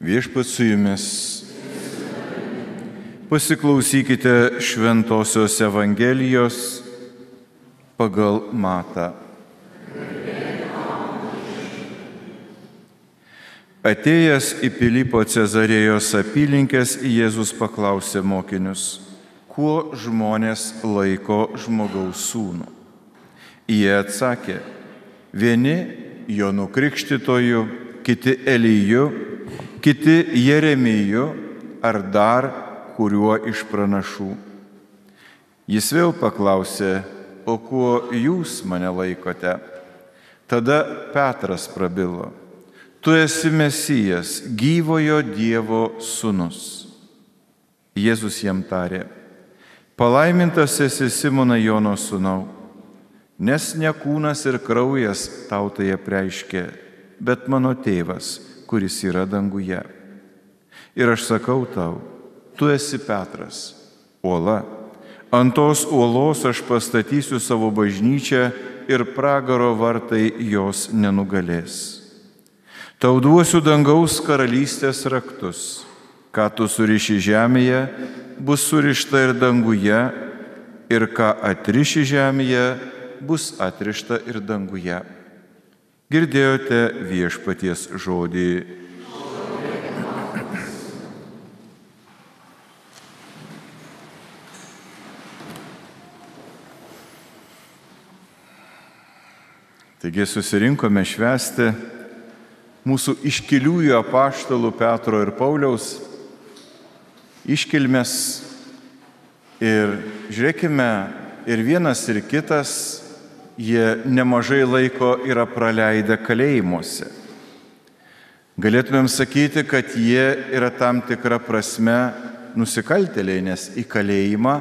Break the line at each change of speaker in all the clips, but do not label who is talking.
Viešpats su jumis. Pasiklausykite Šventosios Evangelijos pagal Matą. Atėjęs į Pilypo Cezarėjos apylinkes, Jėzus paklausė mokinius, kuo žmonės laiko žmogaus sūnų. Jie atsakė, vieni Jonu Krikštytoju, kiti Eliju, kiti Jeremiju ar dar kuriuo iš pranašų. Jis vėl paklausė, o kuo jūs mane laikote? Tada Petras prabilo, tu esi Mesijas, gyvojo Dievo sūnus. Jėzus jam tarė, palaimintas esi Simonai Jono sūnau, nes ne kūnas ir kraujas tau tai apreiškė, bet mano tėvas, kuris yra danguje. Ir aš sakau tau, tu esi Petras, uola. Ant tos uolos aš pastatysiu savo bažnyčią ir pragaro vartai jos nenugalės. Tau duosiu dangaus karalystės raktus. Ką tu suriši žemėje, bus surišta ir danguje, ir ką atriši žemėje, bus atrišta ir danguje. Girdėjote viešpaties žodį. Taigi susirinkome švęsti mūsų iškiliųjų apaštalų Petro ir Pauliaus iškilmes. Ir žiūrėkime, ir vienas, ir kitas, jie nemažai laiko yra praleidę kalėjimuose. Galėtumėm sakyti, kad jie yra tam tikra prasme nusikaltėliai, nes į kalėjimą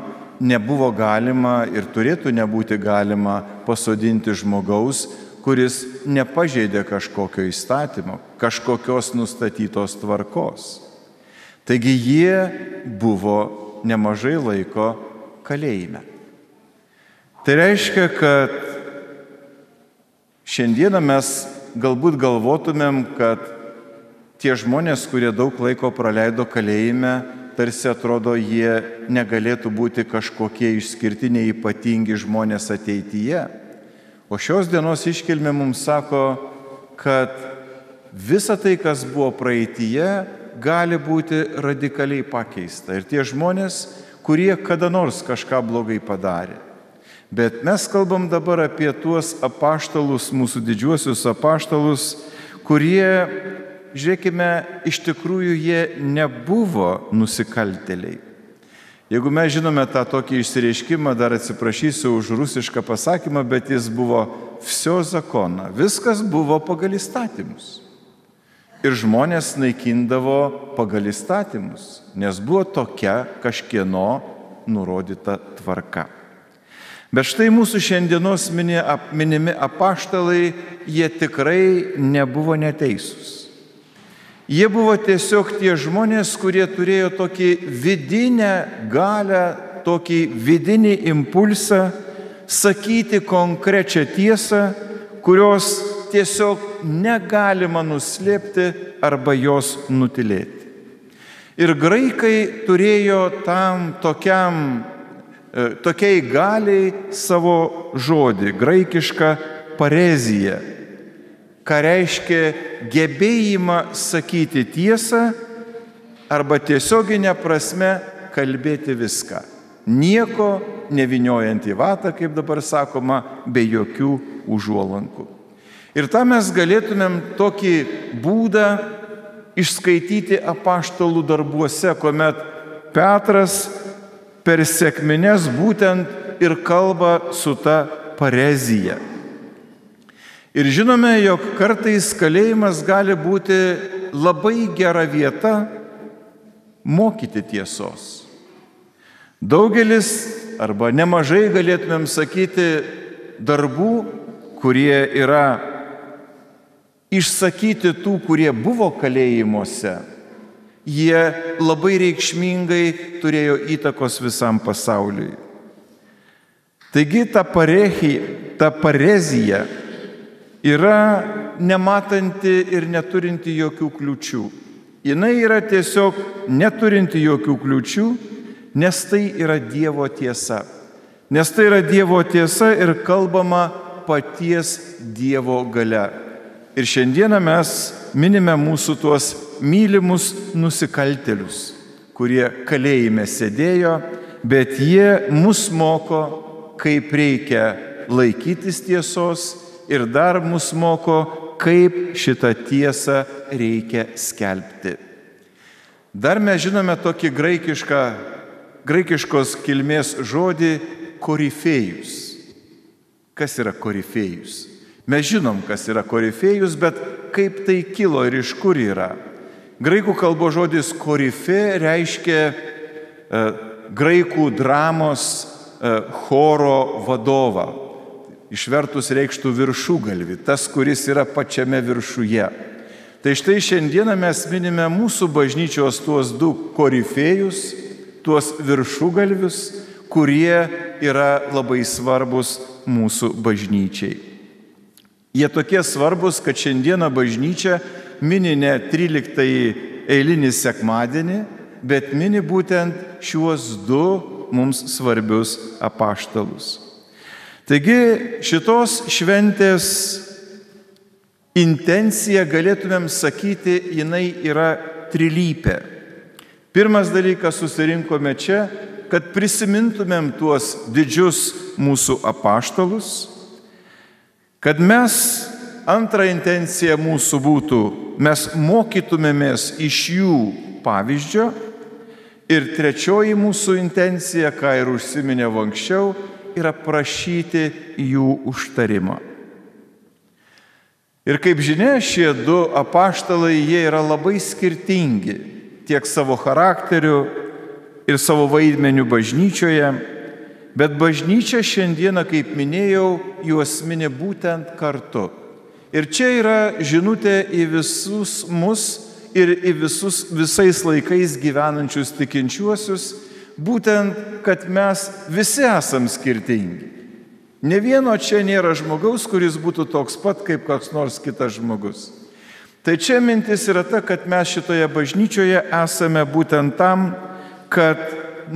nebuvo galima ir turėtų nebūti galima pasodinti žmogaus, kuris nepažeidė kažkokio įstatymo, kažkokios nustatytos tvarkos. Taigi jie buvo nemažai laiko kalėjime. Tai reiškia, kad šiandieną mes galbūt galvotumėm, kad tie žmonės, kurie daug laiko praleido kalėjime, tarsi atrodo, jie negalėtų būti kažkokie išskirtiniai ypatingi žmonės ateityje. O šios dienos iškilmė mums sako, kad visa tai, kas buvo praeityje, gali būti radikaliai pakeista. Ir tie žmonės, kurie kada nors kažką blogai padarė. Bet mes kalbam dabar apie tuos apaštalus, mūsų didžiuosius apaštalus, kurie, žiūrėkime, iš tikrųjų jie nebuvo nusikaltėliai. Jeigu mes žinome tą tokį išsireiškimą, dar atsiprašysiu už rusišką pasakymą, bet jis buvo всё закона, viskas buvo pagal įstatymus. Ir žmonės naikindavo pagal įstatymus, nes buvo tokia kažkieno nurodyta tvarka. Bet štai mūsų šiandienos minimi apaštalai, jie tikrai nebuvo neteisūs. Jie buvo tiesiog tie žmonės, kurie turėjo tokį vidinę galią, tokį vidinį impulsą sakyti konkrečią tiesą, kurios tiesiog negalima nuslėpti arba jos nutilėti. Ir graikai turėjo tam tokiai galiai savo žodį, graikišką pareziją, ką reiškia gebėjimą sakyti tiesą arba tiesioginę prasme kalbėti viską. Nieko nevyniojant į vatą, kaip dabar sakoma, be jokių užuolankų. Ir tą mes galėtumėm tokį būdą išskaityti apaštalų darbuose, kuomet Petras per sekmines būtent ir kalba su ta parezija. Ir žinome, jog kartais kalėjimas gali būti labai gera vieta mokyti tiesos. Daugelis arba nemažai galėtumėm sakyti darbų, kurie yra išsakyti tų, kurie buvo kalėjimuose, jie labai reikšmingai turėjo įtakos visam pasauliui. Taigi ta parezija yra nematanti ir neturinti jokių kliūčių. Jinai yra tiesiog neturinti jokių kliūčių, nes tai yra Dievo tiesa. Nes tai yra Dievo tiesa ir kalbama paties Dievo galia. Ir šiandieną mes minime mūsų tuos mylimus nusikaltėlius, kurie kalėjime sėdėjo, bet jie mus moko, kaip reikia laikytis tiesos ir dar mus moko, kaip šitą tiesą reikia skelbti. Dar mes žinome tokį graikiškos kilmės žodį korifėjus. Kas yra korifėjus? Mes žinom, kas yra korifėjus, bet kaip tai kilo ir iš kur yra. Graikų kalbos žodis korifė reiškia graikų dramos choro vadovą. Išvertus reikštų viršugalvį, tas, kuris yra pačiame viršuje. Tai štai šiandieną mes minime mūsų bažnyčios tuos du korifėjus, tuos viršugalvius, kurie yra labai svarbus mūsų bažnyčiai. Jie tokie svarbus, kad šiandieną bažnyčia mini ne 13 eilinį sekmadienį, bet mini būtent šiuos du mums svarbius apaštalus. Taigi šitos šventės intencija, galėtumėm sakyti, jinai yra trilypė. Pirmas dalykas, susirinkome čia, kad prisimintumėm tuos didžius mūsų apaštalus, kad mes, antra intencija mūsų būtų, mes mokytumėmės iš jų pavyzdžio, ir trečioji mūsų intencija, ką ir užsiminėjau anksčiau, yra prašyti jų užtarimo. Ir kaip žinia, šie du apaštalai, jie yra labai skirtingi tiek savo charakteriu ir savo vaidmeniu bažnyčioje, bet bažnyčia šiandieną, kaip minėjau, juos mini būtent kartu. Ir čia yra žinutė į visus mus ir į visais laikais gyvenančius tikinčiuosius, būtent, kad mes visi esam skirtingi. Ne vieno čia nėra žmogaus, kuris būtų toks pat kaip koks nors kitas žmogus. Tai čia mintis yra ta, kad mes šitoje bažnyčioje esame būtent tam, kad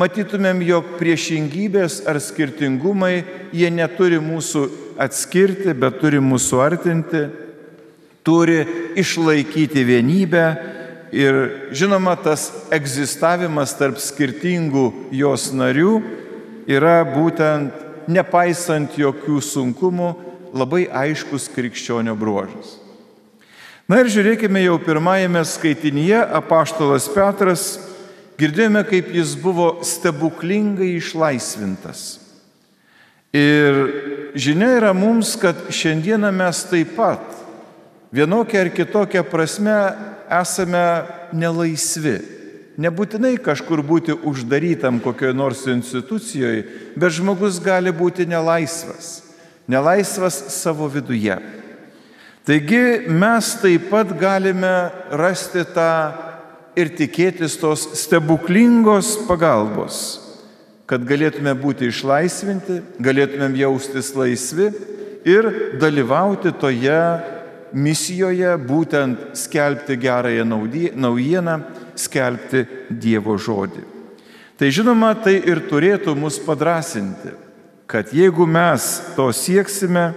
matytumėm, jog priešingybės ar skirtingumai, jie neturi mūsų atskirti, bet turi mūsų artinti, turi išlaikyti vienybę. Ir žinoma, tas egzistavimas tarp skirtingų jos narių yra būtent, nepaisant jokių sunkumų, labai aiškus krikščionio bruožas. Na ir žiūrėkime jau pirmajame skaitinyje, apaštalas Petras, girdėjome, kaip jis buvo stebuklingai išlaisvintas. Ir žinia yra mums, kad šiandieną mes taip pat vienokia ar kitokia prasme esame nelaisvi. Nebūtinai kažkur būti uždarytam kokioje nors institucijoje, bet žmogus gali būti nelaisvas. Nelaisvas savo viduje. Taigi mes taip pat galime rasti tą ir tikėtis tos stebuklingos pagalbos, kad galėtume būti išlaisvinti, galėtumėm jaustis laisvi ir dalyvauti toje misijoje, būtent skelbti gerąją naujieną, skelbti Dievo žodį. Tai žinoma, tai ir turėtų mus padrasinti, kad jeigu mes to sieksime,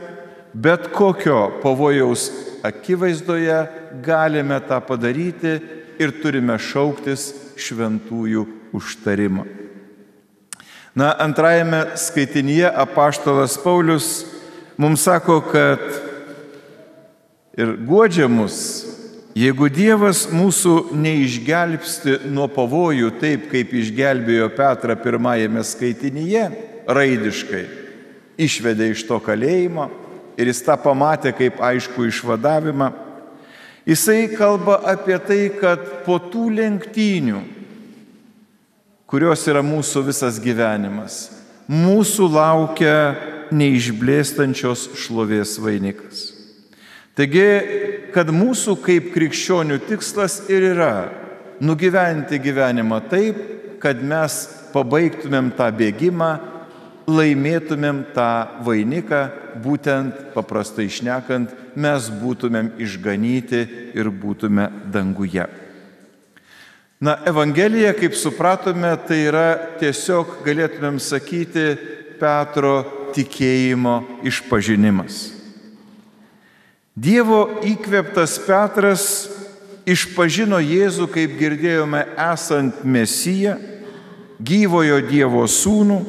bet kokio pavojaus akivaizdoje galime tą padaryti ir turime šauktis šventųjų užtarimo. Na, antrajame skaitinyje apaštalas Paulius mums sako, kad ir guodžia mus, jeigu Dievas mūsų neišgelbsti nuo pavojų taip, kaip išgelbėjo Petrą pirmajame skaitinyje, raidiškai, išvedė iš to kalėjimo ir jis tą pamatė kaip aišku išvadavimą, jisai kalba apie tai, kad po tų lenktynių, kurios yra mūsų visas gyvenimas, mūsų laukia neišblėstančios šlovės vainikas. Taigi, kad mūsų kaip krikščionių tikslas ir yra nugyventi gyvenimą taip, kad mes pabaigtumėm tą bėgimą, laimėtumėm tą vainiką, būtent paprastai šnekant, mes būtumėm išganyti ir būtume danguje. Evangelija, kaip supratome, tai yra tiesiog, galėtumėm sakyti, Petro tikėjimo išpažinimas. Dievo įkvėptas Petras išpažino Jėzų, kaip girdėjome, esant Mesiją, gyvojo Dievo sūnų.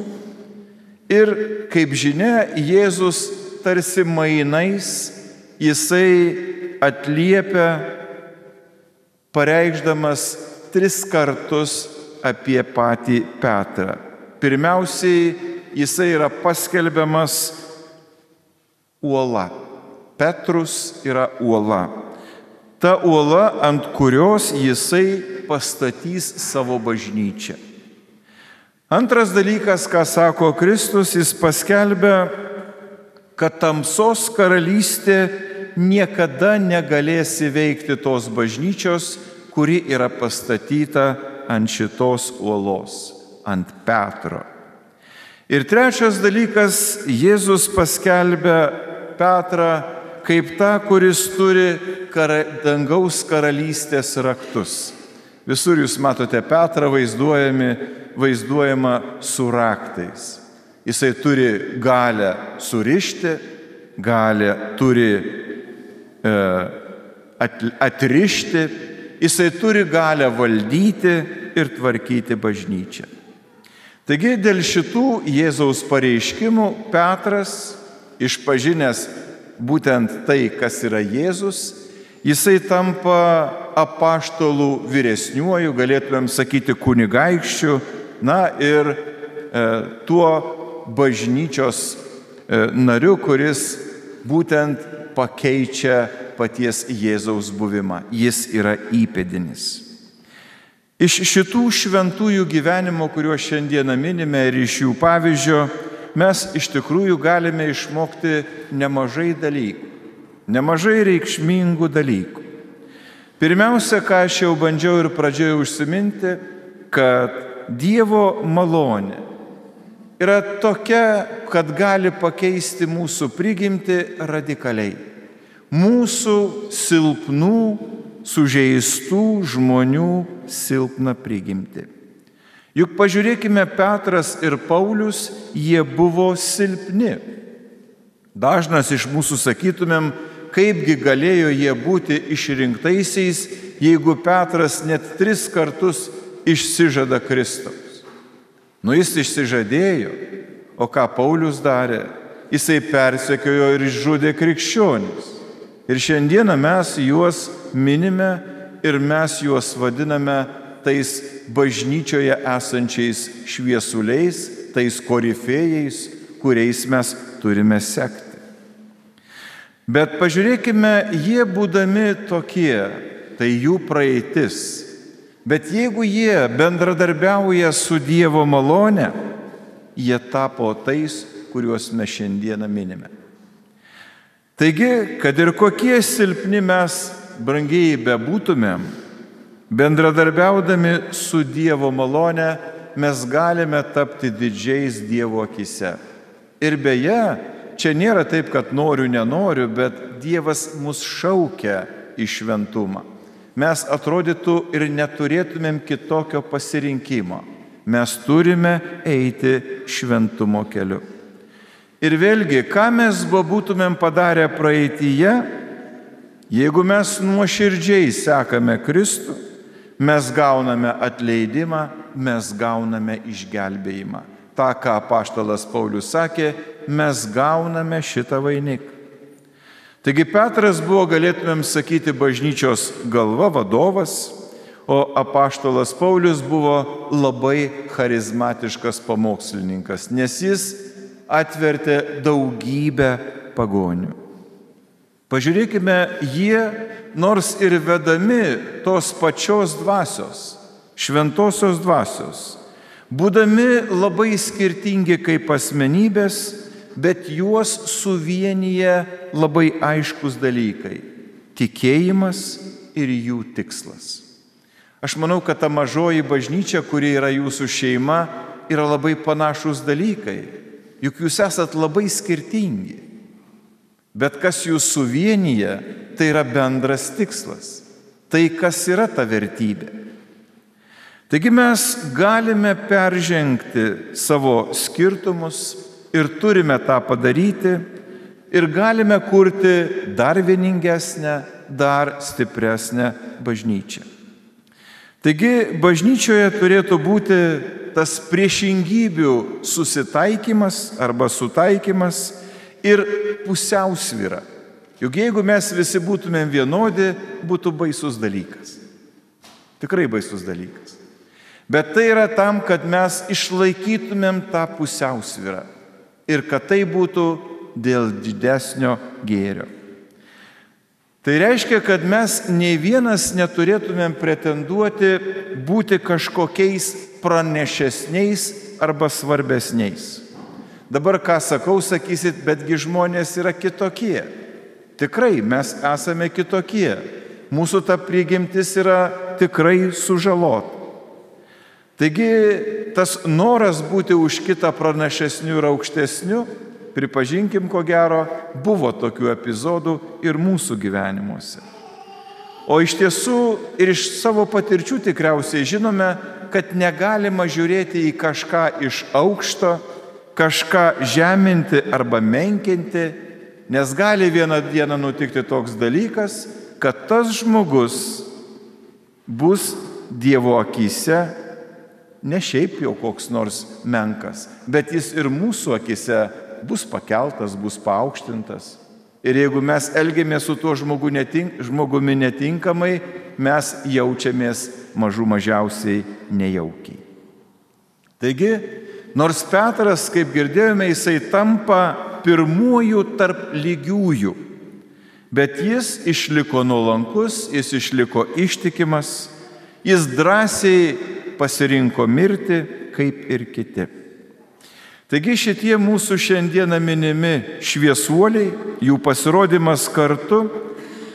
Ir, kaip žinia, Jėzus tarsi mainais, jisai atliepia, pareikšdamas 3 kartus apie patį Petrą. Pirmiausiai, jisai yra paskelbiamas uola. Petrus yra uola. Ta uola, ant kurios jisai pastatys savo bažnyčią. Antras dalykas, ką sako Kristus, jis paskelbia, kad tamsos karalystė niekada negalės įveikti tos bažnyčios, kuri yra pastatyta ant šitos uolos, ant Petro. Ir trečias dalykas, Jėzus paskelbia Petrą kaip tą, kuris turi dangaus karalystės raktus. Visur jūs matote Petrą vaizduojama su raktais. Jisai turi galę surišti, galę turi atrišti, jisai turi galę valdyti ir tvarkyti bažnyčią. Taigi dėl šitų Jėzaus pareiškimų Petras, išpažinęs būtent tai, kas yra Jėzus, jisai tampa apaštalų vyresniuoju, galėtumėm sakyti kunigaikščiu, ir tuo bažnyčios nariu, kuris būtent pakeičia paties Jėzaus buvimą. Jis yra įpėdinis. Iš šitų šventųjų gyvenimo, kuriuos šiandieną minime, ir iš jų pavyzdžio, mes iš tikrųjų galime išmokti nemažai dalykų, nemažai reikšmingų dalykų. Pirmiausia, ką aš jau bandžiau ir pradžioje užsiminti, kad Dievo malonė yra tokia, kad gali pakeisti mūsų prigimtį radikaliai. Mūsų silpnų, sužeistų žmonių silpną prigimtį. Juk pažiūrėkime, Petras ir Paulius, jie buvo silpni. Dažnas iš mūsų sakytumėm, kaipgi galėjo jie būti išrinktaisiais, jeigu Petras net 3 kartus išsižada Kristaus. Jis išsižadėjo, o ką Paulius darė? Jisai persekiojo ir išžudė krikščionis. Ir šiandieną mes juos minime ir mes juos vadiname tais bažnyčioje esančiais šviesuliais, tais korifėjais, kuriais mes turime sekti. Bet pažiūrėkime, jie būdami tokie, tai jų praeitis. Bet jeigu jie bendradarbiauja su Dievo malone, jie tapo tais, kuriuos mes šiandieną minime. Taigi, kad ir kokie silpni mes, brangieji, bebūtumėm, bendradarbiaudami su Dievo malone, mes galime tapti didžiais Dievo akyse. Ir beje, čia nėra taip, kad noriu, nenoriu, bet Dievas mus šaukia į šventumą. Mes atrodytų ir neturėtumėm kitokio pasirinkimo. Mes turime eiti šventumo keliu. Ir vėlgi, ką mes būtumėm padarę praeityje, jeigu mes nuoširdžiai sekame Kristų, mes gauname atleidimą, mes gauname išgelbėjimą. Ta, ką apaštalas Paulius sakė, mes gauname šitą vainiką. Taigi Petras buvo, galėtumėm sakyti, bažnyčios galva, vadovas, o apaštalas Paulius buvo labai charizmatiškas pamokslininkas, nes jis atvertė daugybę pagonių. Pažiūrėkime, jie, nors ir vedami tos pačios dvasios, šventosios dvasios, būdami labai skirtingi kaip asmenybės, bet juos suvienyje labai aiškus dalykai – tikėjimas ir jų tikslas. Aš manau, kad ta mažoji bažnyčia, kuri yra jūsų šeima, yra labai panašus dalykai, juk jūs esat labai skirtingi. Bet kas jūs suvienyje, tai yra bendras tikslas. Tai kas yra ta vertybė. Taigi mes galime peržengti savo skirtumus ir turime tą padaryti ir galime kurti dar vieningesnę, dar stipresnę bažnyčią. Taigi bažnyčioje turėtų būti tas priešingybių susitaikymas arba sutaikymas ir pusiausvyra. Juk jeigu mes visi būtumėm vienodi, būtų baisus dalykas. Tikrai baisus dalykas. Bet tai yra tam, kad mes išlaikytumėm tą pusiausvyrą ir kad tai būtų dėl didesnio gėrio. Tai reiškia, kad mes nei vienas neturėtumėm pretenduoti būti kažkokiais pranešesniais arba svarbesniais. Dabar ką sakau, sakysit, betgi žmonės yra kitokie. Tikrai mes esame kitokie. Mūsų ta prigimtis yra tikrai sužalota. Taigi tas noras būti už kitą pranašesniu ir aukštesniu, pripažinkim, ko gero, buvo tokių epizodų ir mūsų gyvenimuose. O iš tiesų ir iš savo patirčių tikriausiai žinome, kad negalima žiūrėti į kažką iš aukšto, kažką žeminti arba menkinti, nes gali vieną dieną nutikti toks dalykas, kad tas žmogus bus Dievo akyse ne šiaip jau koks nors menkas, bet jis ir mūsų akise bus pakeltas, bus paaukštintas. Ir jeigu mes elgiamės su tuo žmogumi netinkamai, mes jaučiamės mažiausiai nejaukiai. Taigi, nors Petras, kaip girdėjome, jisai tampa pirmuoju tarp lygiųjų, bet jis išliko nuolankus, jis išliko ištikimas, jis drąsiai pasirinko mirti, kaip ir kiti. Taigi šitie mūsų šiandieną minimi šviesuoliai, jų pasirodymas kartu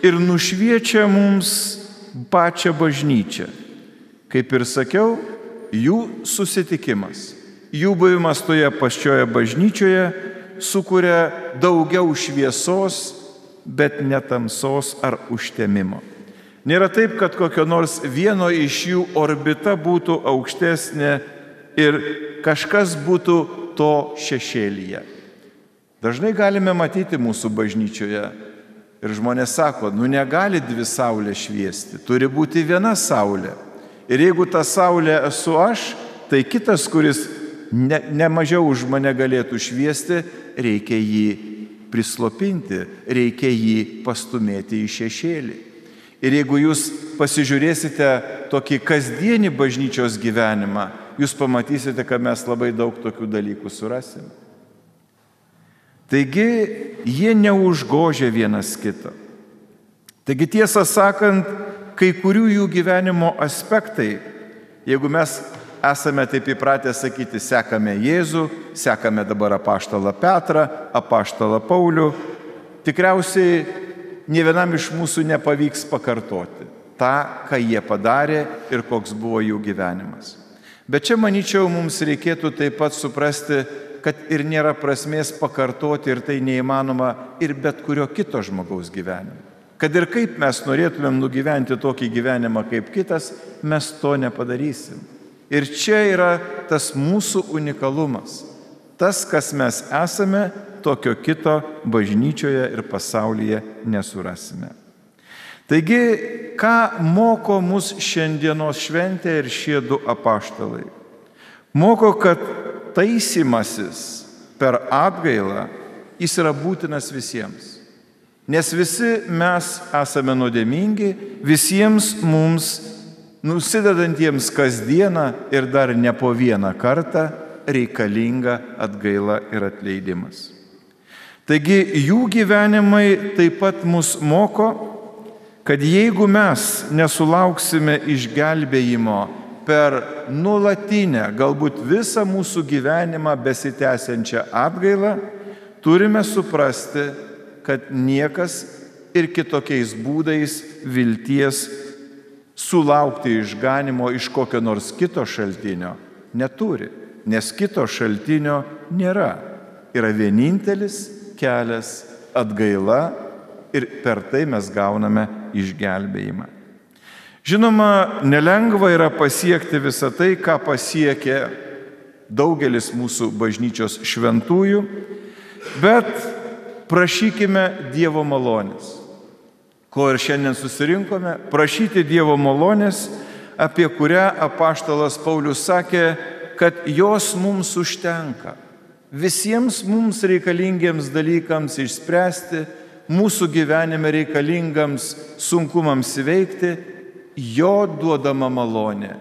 ir nušviečia mums pačią bažnyčią. Kaip ir sakiau, jų susitikimas, jų buvimas toje pačioje bažnyčioje sukuria daugiau šviesos, bet ne tamsos ar užtemimo. Nėra taip, kad kokio nors vieno iš jų orbita būtų aukštesnė ir kažkas būtų to šešėlyje. Dažnai galime matyti mūsų bažnyčioje ir žmonės sako, negali dvi saulės šviesti, turi būti viena saulė. Ir jeigu ta saulė esu aš, tai kitas, kuris ne mažiau už mane galėtų šviesti, reikia jį prislopinti, reikia jį pastumėti į šešėlį. Ir jeigu jūs pasižiūrėsite tokį kasdienį bažnyčios gyvenimą, jūs pamatysite, kad mes labai daug tokių dalykų surasime. Taigi, jie neužgožia vienas kito. Taigi, tiesą sakant, kai kurių jų gyvenimo aspektai, jeigu mes esame taip įpratę sakyti, sekame Jėzų, sekame dabar apaštalą Petrą, apaštalą Paulių, tikriausiai nė vienam iš mūsų nepavyks pakartoti tą, ką jie padarė ir koks buvo jų gyvenimas. Bet čia, manyčiau, mums reikėtų taip pat suprasti, kad ir nėra prasmės pakartoti ir tai neįmanoma ir bet kurio kito žmogaus gyvenime. Kad ir kaip mes norėtumėm nugyventi tokį gyvenimą kaip kitas, mes to nepadarysim. Ir čia yra tas mūsų unikalumas. Tas, kas mes esame, tokio kito bažnyčioje ir pasaulyje nesurasime. Taigi, ką moko mus šiandienos šventė ir šie du apaštalai? Moko, kad taisymasis per atgailą jis yra būtinas visiems. Nes visi mes esame nuodėmingi, visiems mums nusidedantiems kasdieną ir dar ne po vieną kartą reikalinga atgaila ir atleidimas. Taigi jų gyvenimai taip pat mus moko, kad jeigu mes nesulauksime išgelbėjimo per nuolatinę, galbūt visą mūsų gyvenimą besitęsiančią atgailą, turime suprasti, kad niekas ir kitokiais būdais vilties sulaukti išganimo iš kokio nors kito šaltinio neturi, nes kito šaltinio nėra. Yra vienintelis kelias atgaila ir per tai mes gauname išgelbėjimą. Žinoma, nelengva yra pasiekti visą tai, ką pasiekė daugelis mūsų bažnyčios šventųjų, bet prašykime Dievo malonės. Ko ir šiandien susirinkome, prašyti Dievo malonės, apie kurią apaštalas Paulius sakė, kad jos mums užtenka. Visiems mums reikalingiems dalykams išspręsti, mūsų gyvenime reikalingams sunkumams įveikti, jo duodama malonė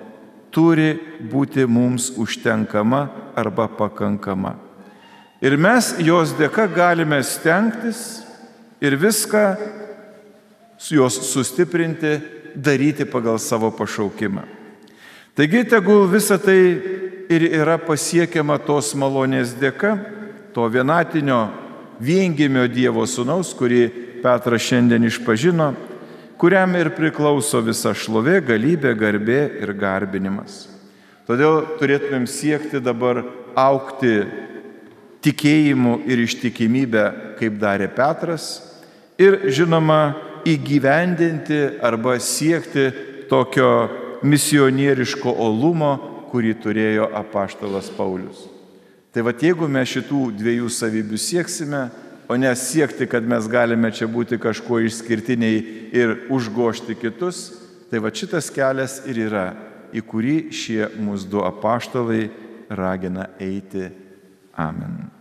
turi būti mums užtenkama arba pakankama. Ir mes jos dėka galime stengtis ir viską su jos sustiprinti, daryti pagal savo pašaukimą. Taigi tegul visa tai ir yra pasiekiama tos malonės dėka, to vienatinio viengimio Dievo Sūnaus, kurį Petras šiandien išpažino, kuriam ir priklauso visa šlovė, galybė, garbė ir garbinimas. Todėl turėtumėm siekti dabar augti tikėjimu ir ištikimybę, kaip darė Petras, ir žinoma įgyvendinti arba siekti tokio misionieriško olumo, kurį turėjo apaštalas Paulius. Tai jeigu mes šitų dviejų savybių sieksime, o ne siekti, kad mes galime čia būti kažkuo išskirtiniai ir užgožti kitus, tai šitas kelias ir yra, į kurį šie mūsų du apaštalai ragina eiti. Amen.